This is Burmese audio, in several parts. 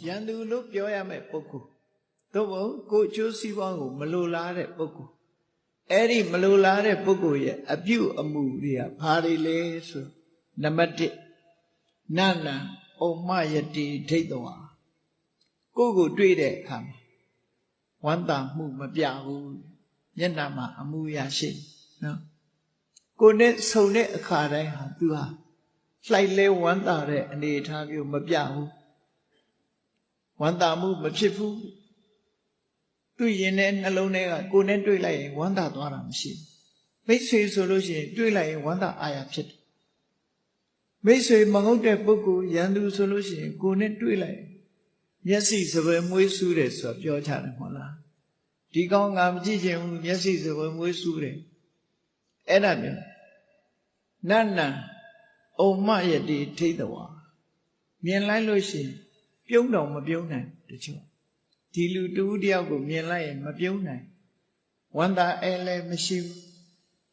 ရန်သူလို့ပြောရမယ့်ပုဂ္ဂိုလ်သို့မဟုတ်ကိုကျိုးစီးပွားကိုမလိုလားတဲ့ပုဂ္ဂိုလ်အဲ့ဒီမလိုလားတဲ့ပုဂ္ဂိုလ်ရဲ့အပြုအမူတွေကဘာတွေလဲဆိုနံပါတ်1နန္နံဩမယတိဒိဋ္ဌဝါကိုတွေ့တဲ့အခါမှာဝမ်းသာမှုမပြဘူးမျက်နှာမှာအမူအရာရှိနော်ကိုနဲ့ဆုံတဲ့အခါတိုင်းဟာသူဟာလှိုက်လဲဝမ်းသာတဲ့အနေအထားမျိုးမပြဘူးဝမ်းသာမှုမဖြစ်ဘူးသူရင်ထဲနှလုံးထဲကကိုနဲ့တွေ့လိုက်ရင်ဝမ်းသာသွားတာမရှိဘူးမိတ်ဆွေဆိုလို့ရှိရင်တွေ့လိုက်ရင်ဝမ်းသာအာရဖြစ်တယ်မိတ်ဆွေမဟုတ်တဲ့ပုဂ္ဂိုလ်ရန်သူဆိုလို့ရှိရင်ကိုနဲ့တွေ့လိုက်မျက်စိစပယ်မွေးဆူးတယ်ဆိုတော့ပြောကြတယ်မဟုတ်လားဒီကောင်းငါမကြည့်ချင်ဘူးမျက်စိစပယ်မွေးဆူးတယ်အဲ့ဒါမျိုးနန္နံဩမယတိဒိဋ္ဌဝါမြင်လိုက်လို့ရှိရင်ပြုံးတော့မပြုံးနိုင်တချို့ဒီလူတူတယောက်ကိုမြင်လိုက်ရင်မပြုံးနိုင်ဝန္တာအဲလည်းမရှိဘူး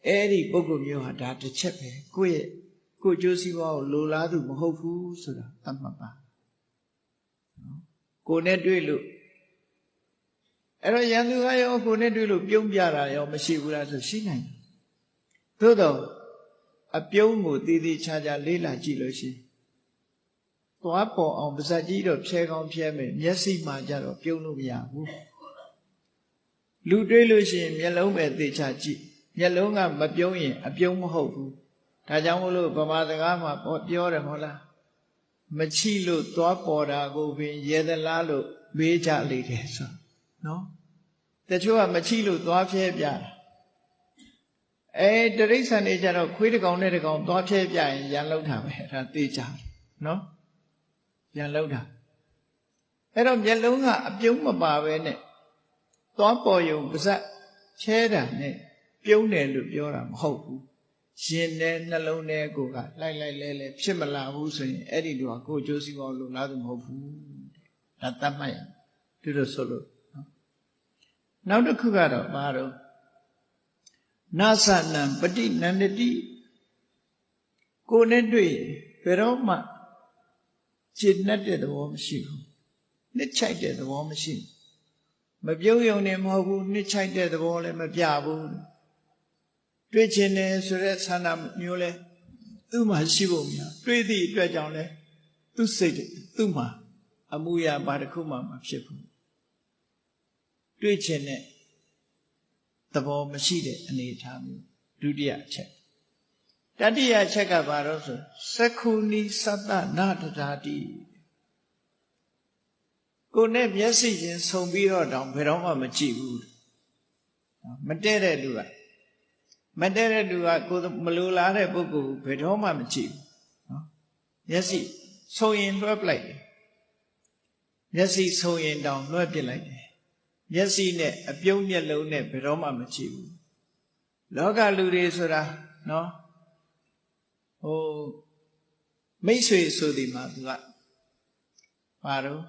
အဲ့ဒီပုဂ္ဂိုလ်မျိုးဟာဒါတစ်ချက်ပဲကိုကျိုးစီးပွားကိုလိုလားသူမဟုတ်ဘူးဆိုတာသတ်မှတ်ပါနော်ကိုနဲ့တွေ့လို့အဲ့တော့ရန်သူကရောကိုနဲ့တွေ့လို့ပြုံးပြတာရောမရှိဘူးလားဆိုရှိနိုင်တယ်သို့တော့အပြုံးကိုတည်တည်ချာချာလေးလာကြည့်လို့ရှိရင်သွားပေါ်အောင်ပါဇက်ကြီးတော့ဖြဲကောင်းဖြဲမယ်မျက်စိမှကြတော့ပြုံးလို့မရဘူးလူတွေ့လို့ရှိရင်မျက်လုံးပဲသေချာကြည့်မျက်လုံးကမပြုံးရင်အပြုံးမဟုတ်ဘူးဒါကြောင့်မို့လို့ဗမာစကားမှာပြောတယ်မဟုတ်လားမချီလို့သွားပေါ်တာကိုပင်ရေသလားလို့မေးကြလိမ့်တယ်ဆိုနော်တချို့ကမချီလို့သွားဖြဲပြတာတရိစ္ဆာန်တွေကြတော့ခွေးတစ်ကောင်နဲ့တစ်ကောင်သွားဖြဲပြရင်ရန်လောက်တာပဲအဲ့ဒါသိကြတယ်နော်ရန်လောက်တာအဲ့တော့မျက်လုံးကအပြုံးမပါပဲနဲ့သွားပေါ်ယုံပါဇက်ဖြဲတာနဲ့ပြုံးတယ်လို့ပြောတာမဟုတ်ဘူးရင်နဲ့နှလုံးထဲကိုကလိုက်လဲဖြစ်မလာဘူးဆိုရင်အဲ့ဒီလိုကကိုကျိုးစီးပွားလို့လားသူမဟုတ်ဘူးဒါသတ်မှတ်ရသူတို့ဆိုလို့နောက်တစ်ခုကတော့ဘာတော့နာသနံပฏิနန္ဒတိကိုနဲ့တွေ့ဘယ်တော့မှခြေနှက်တဲ့သဘောမရှိဘူးနှစ်ချိုက်တဲ့သဘောမရှိဘူးမပြုံးယုံနေမဟုတ်ဘူးနှစ်ချိုက်တဲ့သဘောလည်းမပြဘူးတွေ့ချင်တယ်ဆိုတဲ့ဆန္ဒမျိုးလဲသူ့မှာရှိဖို့များတွေ့သည့်အတွက်ကြောင့်လဲသူ့စိတ်သူ့မှာအမှုရာဘာတစ်ခုမှမဖြစ်ဘူးတွေ့ချင်တဲ့သဘောမရှိတဲ့အနေအထားမျိုးဒုတိယအချက်တတိယအချက်ကဘာလို့ဆိုသက္ခုနီသတ္တနာတရာတိကိုနဲ့မျက်စိချင်းဆုံပြီးတော့တောင်ဘယ်တော့မှမကြည့်ဘူးမတည့်တဲ့လူကကိုမလိုလားတဲ့ပုဂ္ဂိုလ်ဘယ်တော့မှမကြည့်ဘူးနော်မျက်စိဆုံရင်လွှဲပလိုက်တယ်မျက်စိဆုံရင်တောင်လွှဲပစ်လိုက်တယ်မျက်စိနဲ့အပြုံးမျက်လုံးနဲ့ဘယ်တော့မှမကြည့်ဘူးလောကလူတွေဆိုတာနော်မိတ်ဆွေဆိုဒီမှာသူကဘာတော့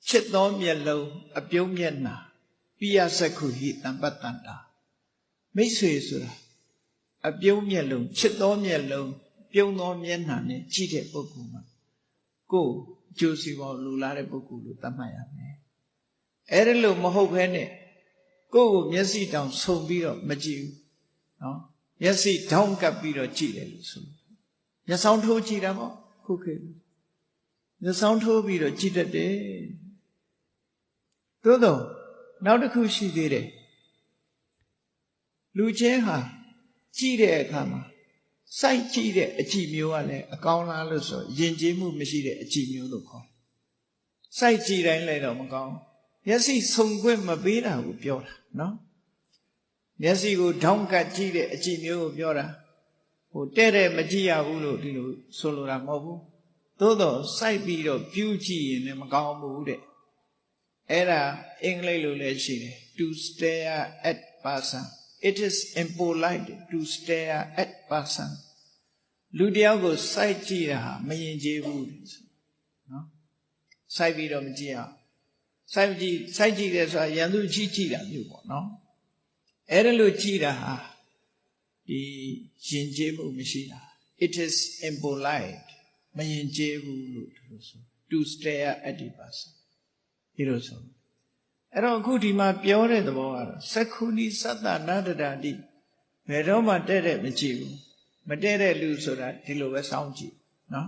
ချစ်သောမျက်လုံးအပြုံးမျက်နှာပိယစက္ခုဟိတံပတ္တန္တာမိတ်ဆွေဆိုတာအပြုံးမျက်လုံးချစ်သောမျက်လုံးပြုံးသောမျက်နှာနဲ့ကြည့်တဲ့ပုဂ္ဂိုလ်မှာကိုယ်အကျိုးစီးပွားလူလာတဲ့ပုဂ္ဂိုလ်လို့သတ်မှတ်ရမယ်အဲ့ဒါလို့မဟုတ်ဘဲနဲ့ကိုယ့်ကိုမျက်စိတောင်ဆုံပြီးတော့မကြည့်ဘူးနော်မျက်စိထောင်းကပ်ပြီးတော့ကြည့်တယ်လို့ဆိုမျက်စောင်းထိုးကြည့်တာပေါ့ခုခေတ်မျက်စောင်းထိုးပြီးတော့ကြည့်တတ်တယ်သို့တော့နောက်တစ်ခုရှိသေးတယ်လူချင်းဟာကြည့်တဲ့အခါမှာစိုက်ကြည့်တဲ့အကြည့်မျိုးကလည်းအကောင်းလားလို့ဆိုယဉ်ကျေးမှုမရှိတဲ့အကြည့်မျိုးလို့ခေါ်စိုက်ကြည့်တိုင်းလည်းတော့မကောင်းမျက်စိဆုံခွင့်မပေးတာကိုပြောတာနော်မျက်စိကိုထောင်းကပ်ကြည့်တဲ့အကြည့်မျိုးကိုပြောတာတဲ့မကြည့်ရဘူးလို့ဒီလိုဆိုလိုတာမဟုတ်ဘူးသို့တော့စိုက်ပြီးတော့ပြူးကြည့်ရင်လည်းမကောင်းဘူးတဲ့အဲ့ဒါအင်္ဂလိပ်လိုလည်းရှိတယ် to stare at person it is impolite to stare at person လူတယောက်ကိုစိုက်ကြည့်တာဟာမယဉ်ကျေးဘူးနော်စိုက်ပြီးတော့မကြည့်အောင်စိုက်ကြည့်တယ်ဆိုတာရန်သူကြည့်တာမျိုးပေါ့နော်အဲ့ဒါလို့ကြည့်တာဟာဒီယဉ်ကျေးမှုမရှိတာ it is impolite မယဉ်ကျေးဘူးလို့သူတို့ဆို to stare at the person ဒီလိုဆိုအဲ့တော့အခုဒီမှာပြောတဲ့သဘောကတော့သက္ခုနိသတ္တနာတရာတိဘယ်တော့မှတဲ့တဲ့မကြည့်ဘူးမတဲ့တဲ့လူဆိုတာဒီလိုပဲစောင့်ကြည့်နော်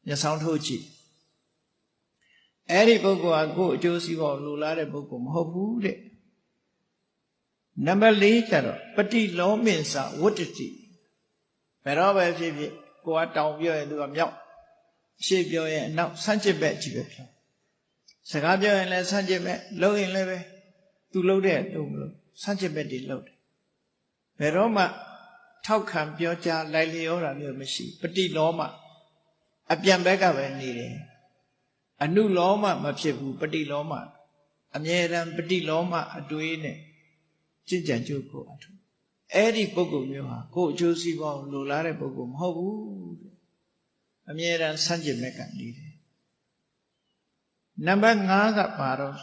မျက်စောင်းထိုးကြည့်အဲ့ဒီပုဂ္ဂိုလ်ကကိုယ်အကျိုးစီးပွားလိုလားတဲ့ပုဂ္ဂိုလ်မဟုတ်ဘူးတဲ့နံပါတ်၄ကျတော့ပฏิလောမင်္စဝတ္တတိဘယ်တော့ပဲဖြစ်ဖြစ်ကိုကတောင်ပြောရင်သူကမြောက်အရှိပြောရင်အနောက်ဆန့်ကျင်ဘက်ကြည့်ပဲပြောစကားပြောရင်လည်းဆန့်ကျင်ဘက်လှုပ်ရင်လည်းပဲသူလှုပ်တဲ့လှုပ်မလို့ဆန့်ကျင်ဘက်တွေလှုပ်တယ်ဘယ်တော့မှထောက်ခံပြောကြားလိုက်လျောတာမျိုးမရှိပฏิလောမအပြန်ဘက်ကပဲနေတယ်အနုလောမမဖြစ်ဘူးပฏิလောမအမြဲတမ်းပฏิလောမအတွေးနဲ့ကြင်ကြံကြုတ်ကိုအထုအဲ့ဒီပုဂ္ဂိုလ်မျိုးဟာကိုယ်အကျိုးစီးပွားကိုလိုလားတဲ့ပုဂ္ဂိုလ်မဟုတ်ဘူးအမြဲတမ်းဆန့်ကျင်ဘက်ကနေတယ်နံပါတ်5ကပါတော့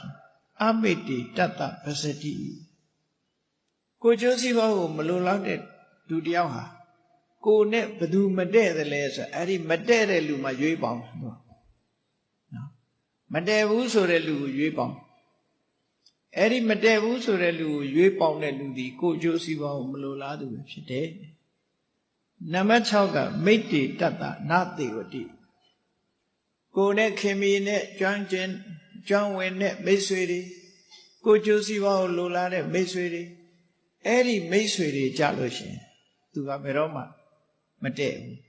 အမိတ္တိတတ္တပစတိကိုယ်ကျိုးစီးပွားကိုမလိုလားတဲ့လူတယောက်ဟာကိုယ်နဲ့ဘယ်သူမတည့်တယ်လဲဆိုအဲ့ဒီမတည့်တဲ့လူမှရွေးပေါင်းနော်မတည့်ဘူးဆိုတဲ့လူကိုရွေးပေါင်းအဲ့ဒီမတည့်ဘူးဆိုတဲ့လူကိုရွေးပေါင်းတဲ့လူဒီကိုယ်ကျိုးစီးပွားကိုမလိုလားသူပဲဖြစ်တယ်နံပါတ်6ကမိတ္တိတတ္တနာသေဝတိကိုယ်နဲ့ခင်မီနဲ့ကျွမ်းဝင်တဲ့မိတ်ဆွေတွေကိုယ်ကျိုးစီးပွားကိုလိုလားတဲ့မိတ်ဆွေတွေအဲ့ဒီမိတ်ဆွေတွေကြလို့ရှင်သူကဘယ်တော့မှမတည့်ဘူး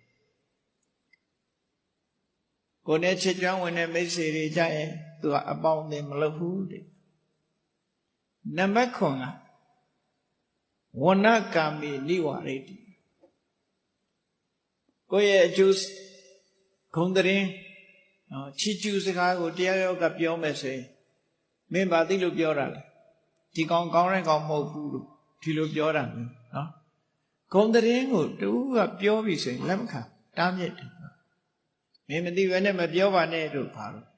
ကိုယ်နဲ့ချစ်ကျွမ်းဝင်တဲ့မိတ်ဆွေတွေကြရင်သူကအပေါင်းအသင်းမလုပ်ဘူးတဲ့နံပါတ်9ကဝဏကာမိနိဝရတိကိုယ့်ရဲ့အကျိုးဂုဏ်သတင်းချီးကျူးစကားကိုတရားရောကပြောမယ်ဆိုရင်မင်းဘာသိလို့ပြောတာလဲဒီကောင်ကောင်းတဲ့ကောင်မဟုတ်ဘူးလို့ဒီလိုပြောတာမျိုးနော်ဂုဏ်သတင်းကိုတူကပြောပြီဆိုရင်လက်မခံတားမြစ်တယ်မင်းမသိဘဲနဲ့မပြောပါနဲ့တို့ဘာလို့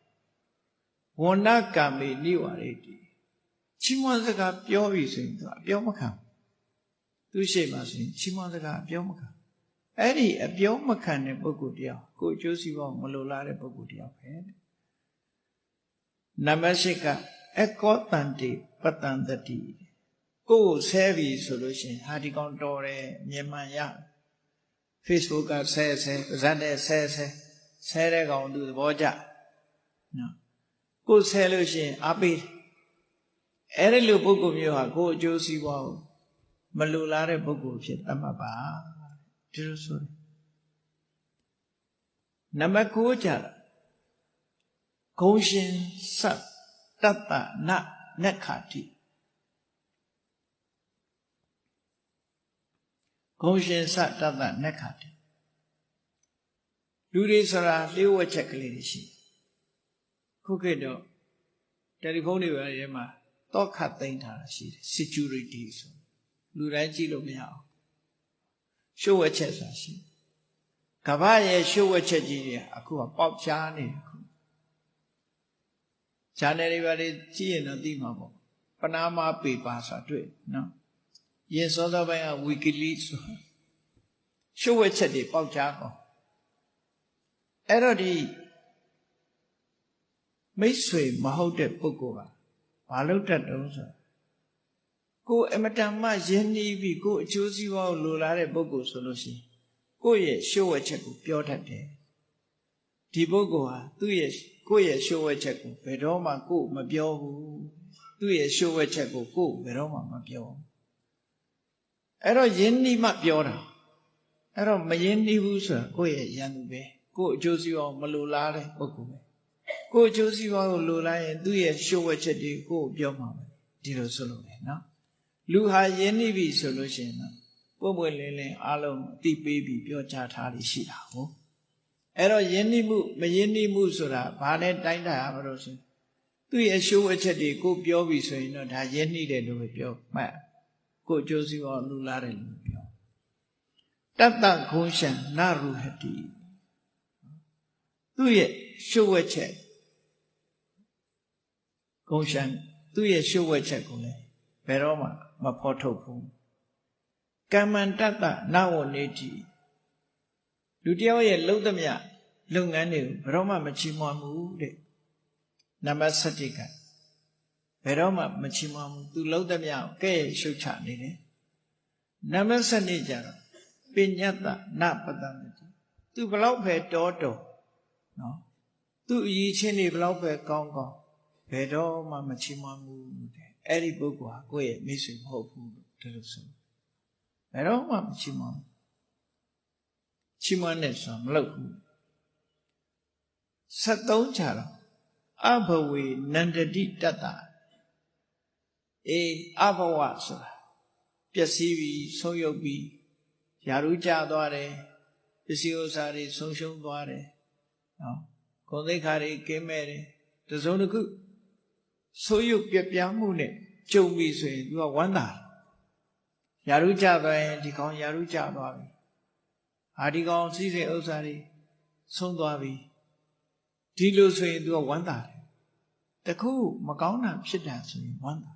ဝဏကာမိနိဝရတိချီးမွမ်းစကားပြောပြီဆိုရင်သူအပြောမခံသူရှိမှဆိုရင်ချီးမွမ်းစကားအပြောမခံအဲ့ဒီအပြောမခံတဲ့ပုဂ္ဂိုလ်တရားကိုအကျိုးစီးပွားမလိုလားတဲ့ပုဂ္ဂိုလ်တရားပဲနံပါတ်8ကအကောတန္တိပတန္တတိကိုယ်ဆဲပြီဆိုလို့ရှိရင်ဟာဒီကောင်တော်တယ်မြင်မှန်ရ Facebook ကဆဲပါဇက်နဲ့ဆဲတဲ့ကောင်သူသဘောကျနော်ကိုယ်ဆဲလို့ရှိရင်အားပေးအဲ့ဒီလိုပုဂ္ဂိုလ်မျိုးဟာကိုယ်အကျိုးစီးပွားကိုမလိုလားတဲ့ပုဂ္ဂိုလ်ဖြစ်သတ်မှတ်ပါဒီလိုဆိုတယ်နံပါတ်9ကျတော့ဂုံရှင်စတ္တတနနက္ခတိဂုံရှင်စတ္တတနက္ခတိလူတွေဆိုတာလျှို့ဝှက်ချက်ကလေးတွေရှိခုခေတ်တော့တယ်လီဖုန်းတွေပါရဲမှာတော့ခတ်သိမ်းထားတာရှိတယ် security ဆိုလူတိုင်းကြည့်လို့မရအောင်လျှို့ဝှက်ချက်ဆိုတာရှိကမ္ဘာရဲ့လျှို့ဝှက်ချက်ကြီးတွေအခုကပေါက်ချားနေခု channel တွေပါလေကြည့်ရင်တော့သိမှာပေါ့ပနာမပေပါဆိုတာတွေ့နော်ရင်စောစောပိုင်းက WikiLeaks ဆိုလျှို့ဝှက်ချက်တွေပေါက်ချားကုန်အဲ့တော့ဒီမိတ်ဆွေမဟုတ်တဲ့ပုဂ္ဂိုလ်ကဘာလို့တတ်တုံးဆိုကိုယ်အမတန်မှယဉ်နီးပြီးကိုယ်အကျိုးစီးပွားကိုလိုလားတဲ့ပုဂ္ဂိုလ်ဆိုလို့ရှိရင်ကိုယ့်ရဲ့ရှုပ်ဝက်ချက်ကိုပြောတတ်တယ်ဒီပုဂ္ဂိုလ်ဟာသူ့ရဲ့ကိုယ့်ရဲ့ရှုပ်ဝက်ချက်ကိုဘယ်တော့မှကိုယ်မပြောဘူးသူ့ရဲ့ရှုပ်ဝက်ချက်ကိုကိုယ်ဘယ်တော့မှမပြောအဲ့တော့ယဉ်နီးမှပြောတာအဲ့တော့မယဉ်နီးဘူးဆိုတာကိုယ့်ရဲ့ယံသူပဲကိုယ်အကျိုးစီးပွားကိုမလိုလားတဲ့ပုဂ္ဂိုလ်ပဲကိုယ်အကျိုးစီးပွားကိုလိုလားရင်သူ့ရဲ့ရှုပ်ဝက်ချက်တွေကိုယ်ပြောမှာပဲဒီလိုဆိုလို့ပဲနော်လူဟာယဉ်နီးပြီဆိုလို့ရှိရင်တော့ပွင့်ပွင့်လင်းလင်းအားလုံးအတိပေးပြီးပြောကြားထားလိရှိတာဟုတ်အဲ့တော့ယဉ်နီးမှုမယဉ်နီးမှုဆိုတာဘာနဲ့တိုင်းတာရမလို့ဆိုသူ့ရဲ့ရှုပ်ဝက်ချက်တွေကိုပြောပြီဆိုရင်တော့ဒါယဉ်နီးတယ်လို့ပဲပြောမှတ်ကိုယ်အကျိုးစီးပွားလူလားတယ်လို့ပြောတတ္တဂုံရှံနရုဟတိသူ့ရဲ့ရှုပ်ဝက်ချက်ဂုံရှံသူ့ရဲ့ရှုပ်ဝက်ချက်ကိုလည်းဘယ်တော့မှမဖော်ထုတ်ဘူးကမ္မန္တတနဝနေတိလူတယောက်ရဲ့လှုပ်သမျှ လုပ်ငန်းတွေကိုဘယ်တော့မှမချီးမွမ်းဘူးတဲ့နံပါတ်7ကဘယ်တော့မှမချီးမွမ်းဘူးသူလုံးသမျှကိုကဲ့ရဲ့ရှုတ်ချနေတယ်နံပါတ်7ကျတော့ပညတ္တနပတံတိသူဘလောက်ပဲတော်နော်သူအရေးချင်းတွေဘလောက်ပဲကောင်းဘယ်တော့မှမချီးမွမ်းဘူးတဲ့အဲ့ဒီပုဂ္ဂိုလ်ဟာကိုယ့်ရဲ့မိတ်ဆွေမဟုတ်ဘူးလို့ဒီလိုဆိုဘယ်တော့မှမချီးမွမ်းချီးမွမ်းတဲ့ဆိုတာမလုပ်ဘူး73ကြတော့အဘဝေနန္တတိတတ္တအဘဝဆိုတာပျက်စီးပြီးဆုံးယုတ်ပြီးယာရုကျသွားတယ်ပစ္စည်းဥစ္စာတွေဆုံးရှုံးသွားတယ်နော်ဂုဏ်သိက္ခာတွေကင်းမဲ့တယ်တစုံတစ်ခုဆိုးရုပ်ပြပြမှုနဲ့ကြုံပြီဆိုရင် तू ကဝမ်းသာတယ်ယာရုကျသွားရင်ဒီကောင်ယာရုကျသွားပြီဒီကောင်စည်းစိမ်ဥစ္စာတွေဆုံးသွားပြီဒီလိုဆိုရင် तू ကဝမ်းသာတယ်တခုမကောင်းတာဖြစ်တာဆိုရင်ဝမ်းသာ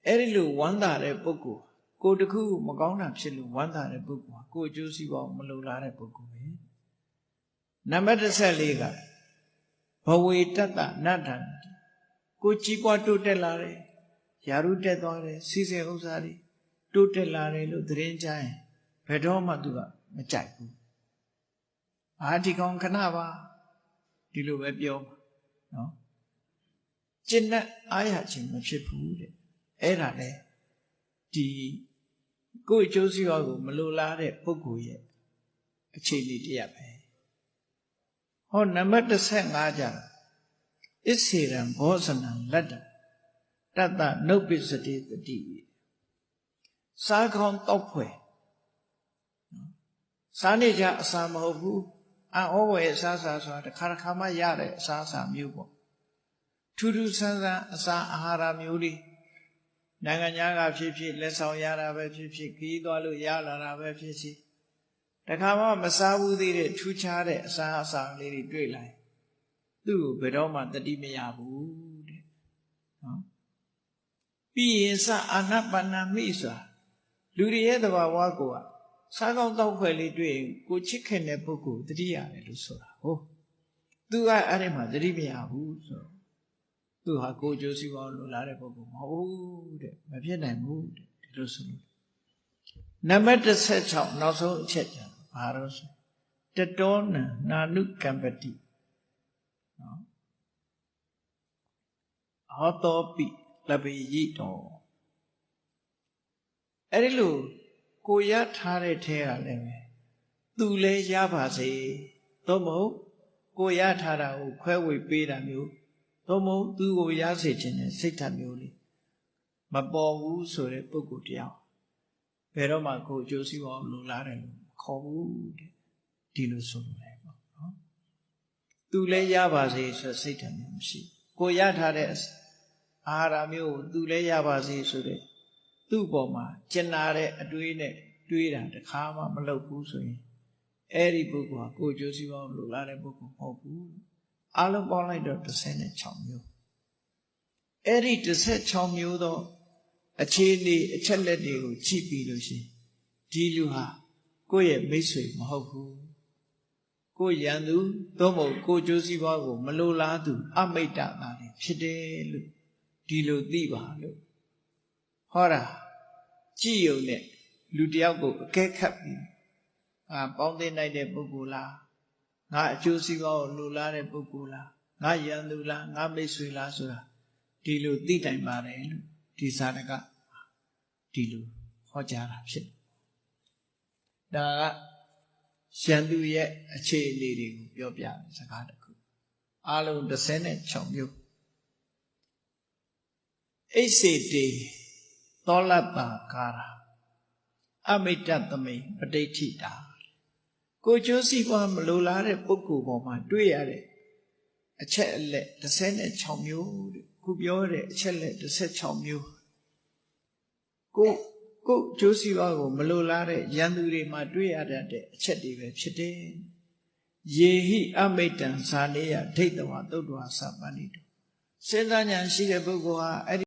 အဲ့ဒီလိုဝမ်းသာတဲ့ပုဂ္ဂိုလ်ကိုတခုမကောင်းတာဖြစ်လို့ဝမ်းသာတဲ့ပုဂ္ဂိုလ်ကိုအကျိုးစီးပွားမလိုလားတဲ့ပုဂ္ဂိုလ်ပဲနံပါတ်14ကဘဝေတတ္တနတ္ထံကိုကြီးပွားတိုးတက်လာတယ်ယာရုတက်သွားတယ်စီစဉ်ဥစ္စာတွေတိုးတက်လာတယ်လို့သတင်းကြားရင်ဘယ်တော့မှသူကမကြိုက်ဘူးဒီကောင်ခဏပါဒီလိုပဲပြောနော်ကျင့်တဲ့အားရခြင်းမဖြစ်ဘူးတဲ့အဲ့ဒါလေဒီကိုယ်အကျိုးစီးပွားကိုမလိုလားတဲ့ပုဂ္ဂိုလ်ရဲ့အခြေအနေတရားပဲနံပါတ်15ကျတော့အစ္ဆေရံဘောဇနံလတ္တတတ္တနုပ္ပစ္စတိတတိစားကောင်းတောက်ဖွယ်စားနေကြအစာမဟုတ်ဘူးအံ့ဩဖွယ်အစားဆိုတာတစ်ခါတစ်ခါမှရတဲ့အစားအစာမျိုးပေါ့ထူးထူးဆန်းဆန်းအစာအာဟာရမျိုးတွေနိုင်ငံခြားကဖြစ်ဖြစ်လက်ဆောင်ရတာပဲဖြစ်ဖြစ်ခီးသွားလို့ရလာတာပဲဖြစ်ဖြစ်တခါမှမစားဘူးသေးတဲ့ထူးခြားတဲ့အစာအစာလေးတွေတွေ့လိုက်သူ့ကိုဘယ်တော့မှတတိမရဘူးတဲ့နော်ပြီးရင်စအာနပါဏမိဆိုတာလူတွေရဲ့သဘာဝကိုစားကောင်းတောက်ဖွယ်လေးတွေ့ရင်ကိုချစ်ခင်တဲ့ပုဂ္ဂိုလ်တတိရတယ်လို့ဆိုတာသူကအဲ့ဒီမှာတတိမရဘူးဆိုတော့သူဟာကိုကျိုးစီးပွားလိုလားတဲ့ပုဂ္ဂိုလ်မဟုတ်ဘူးတဲ့မဖြစ်နိုင်ဘူးတဲ့ဒီလိုဆိုလို့နံပါတ်16နောက်ဆုံးအချက်ကျဘာလို့ဆိုတတောနံနာနုကမ္ပတိနော်ဟောတောပိလပိယိတောအဲ့ဒီလိုကိုရထားတဲ့ထဲကလည်းပဲသူလည်းရပါစေသို့မဟုတ်ကိုရထားတာကိုခွဲဝေပေးတာမျိုးသို့မဟုတ်သူကိုရစေခြင်းနဲ့စိတ်ဓာတ်မျိုးလေးမပေါ်ဘူးဆိုတဲ့ပုဂ္ဂိုလ်တရားဘယ်တော့မှကိုအကျိုးစီးပွားလိုလားတယ်လို့ခေါ်ဘူးတဲ့ဒီလိုဆိုလို့လည်းပေါ့နော်သူလည်းရပါစေဆိုစိတ်ဓာတ်မျိုးမရှိကိုရထားတဲ့အာဟာရမျိုးကိုသူလည်းရပါစေဆိုတဲ့သူ့ပေါ်မှာကျင်နာတဲ့အတွေးနဲ့တွေးတာတခါမှမလုပ်ဘူးဆိုရင်အဲ့ဒီပုဂ္ဂိုလ်ဟာကိုအကျိုးစီးပွားလိုလားတဲ့ပုဂ္ဂိုလ်မဟုတ်ဘူးအားလုံးပေါင်းလိုက်တော့16မျိုးအဲ့ဒီ16မျိုးသောအခြေအနေအချက်လက်တွေကိုကြည့်ပြီးလို့ရှိရင်ဒီလူဟာကိုယ့်ရဲ့မိတ်ဆွေမဟုတ်ဘူးကိုယ့်ရန်သူသို့မဟုတ်ကိုယ်ကျိုးစီးပွားကိုမလိုလားသူအမိတ္တသားတွေဖြစ်တယ်လို့ဒီလိုသိပါလို့ဟောတာကြည့်ရုံနဲ့လူတယောက်ကိုအကဲခတ်ပြီးပေါင်းသိနိုင်တဲ့ပုဂ္ဂိုလ်လားငါအကျိုးစီးပွားကိုလိုလားတဲ့ပုဂ္ဂိုလ်လားငါရန်သူလားငါမိတ်ဆွေလားဆိုတာဒီလိုသိနိုင်ပါတယ်လို့ဒီစာတကဒီလိုဟောကြားတာဖြစ်ဒါကရန်သူရဲ့အခြေအနေတွေကိုပြောပြတဲ့စကားတစ်ခုအားလုံး16မျိုးအိစေတေသောလတ္တကာရအမိတ္တသမိပဋိဋ္ဌိတာကိုကျိုးစီးပွားမလိုလားတဲ့ပုဂ္ဂိုလ်ပေါ်မှာတွေ့ရတဲ့အချက်အလက်16မျိုးတဲ့ခုပြောတဲ့အချက်လက်16မျိုးကိုကျိုးစီးပွားကိုမလိုလားတဲ့ရန်သူတွေမှာတွေ့ရတဲ့အချက်တွေပဲဖြစ်တယ်ယေဟိအမိတ္တံဇာနေယဒိဋ္ဌဝသုတ္တဝါသပ္ပန္နိတောစဉ်းစားဉာဏ်ရှိတဲ့ပုဂ္ဂိုလ်ဟာအဲ့